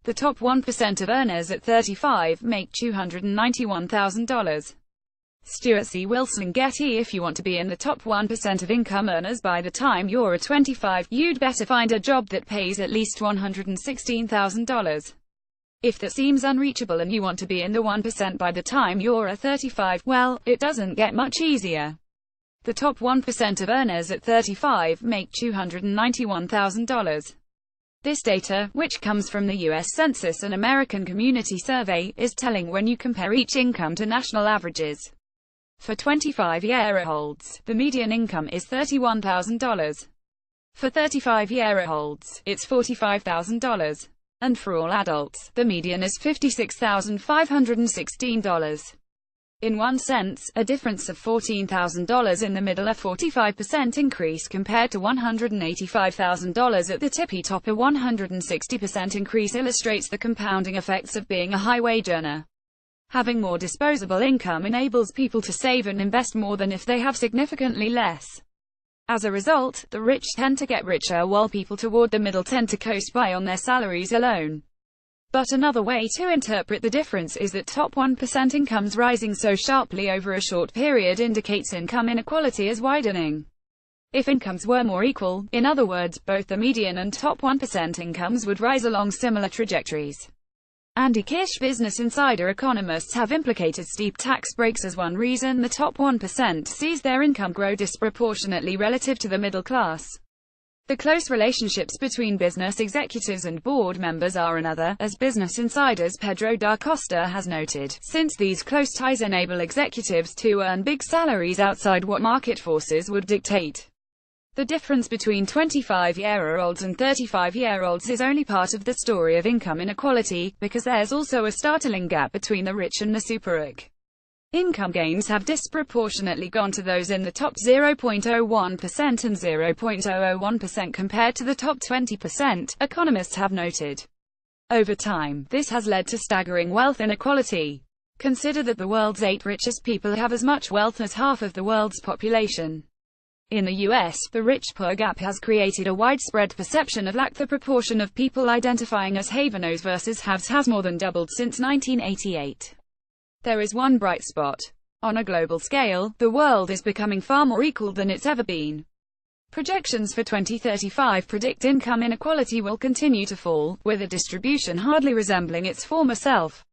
The top 1% of earners at 35 make $291,000. Stuart C. Wilson Getty. If you want to be in the top 1% of income earners by the time you're 25, you'd better find a job that pays at least $116,000. If that seems unreachable and you want to be in the 1% by the time you're 35, well, it doesn't get much easier. The top 1% of earners at 35 make $291,000. This data, which comes from the U.S. Census and American Community Survey, is telling when you compare each income to national averages. For 25-year-olds, the median income is $31,000. For 35-year-olds, it's $45,000. And for all adults, the median is $56,516. In one sense, a difference of $14,000 in the middle, a 45% increase compared to $185,000 at the tippy top, a 160% increase, illustrates the compounding effects of being a high-wage earner. Having more disposable income enables people to save and invest more than if they have significantly less. As a result, the rich tend to get richer while people toward the middle tend to coast by on their salaries alone. But another way to interpret the difference is that top 1% incomes rising so sharply over a short period indicates income inequality is widening. If incomes were more equal, in other words, both the median and top 1% incomes would rise along similar trajectories. Andy Kish, Business Insider. Economists have implicated steep tax breaks as one reason the top 1% sees their income grow disproportionately relative to the middle class. The close relationships between business executives and board members are another, as Business Insider's Pedro da Costa has noted, since these close ties enable executives to earn big salaries outside what market forces would dictate. The difference between 25-year-olds and 35-year-olds is only part of the story of income inequality, because there's also a startling gap between the rich and the super-rich. Income gains have disproportionately gone to those in the top 0.01% and 0.001% compared to the top 20%, economists have noted. Over time, this has led to staggering wealth inequality. Consider that the world's 8 richest people have as much wealth as half of the world's population. In the U.S., the rich-poor gap has created a widespread perception of lack. The proportion of people identifying as havenos versus haves has more than doubled since 1988. There is one bright spot. On a global scale, the world is becoming far more equal than it's ever been. Projections for 2035 predict income inequality will continue to fall, with a distribution hardly resembling its former self.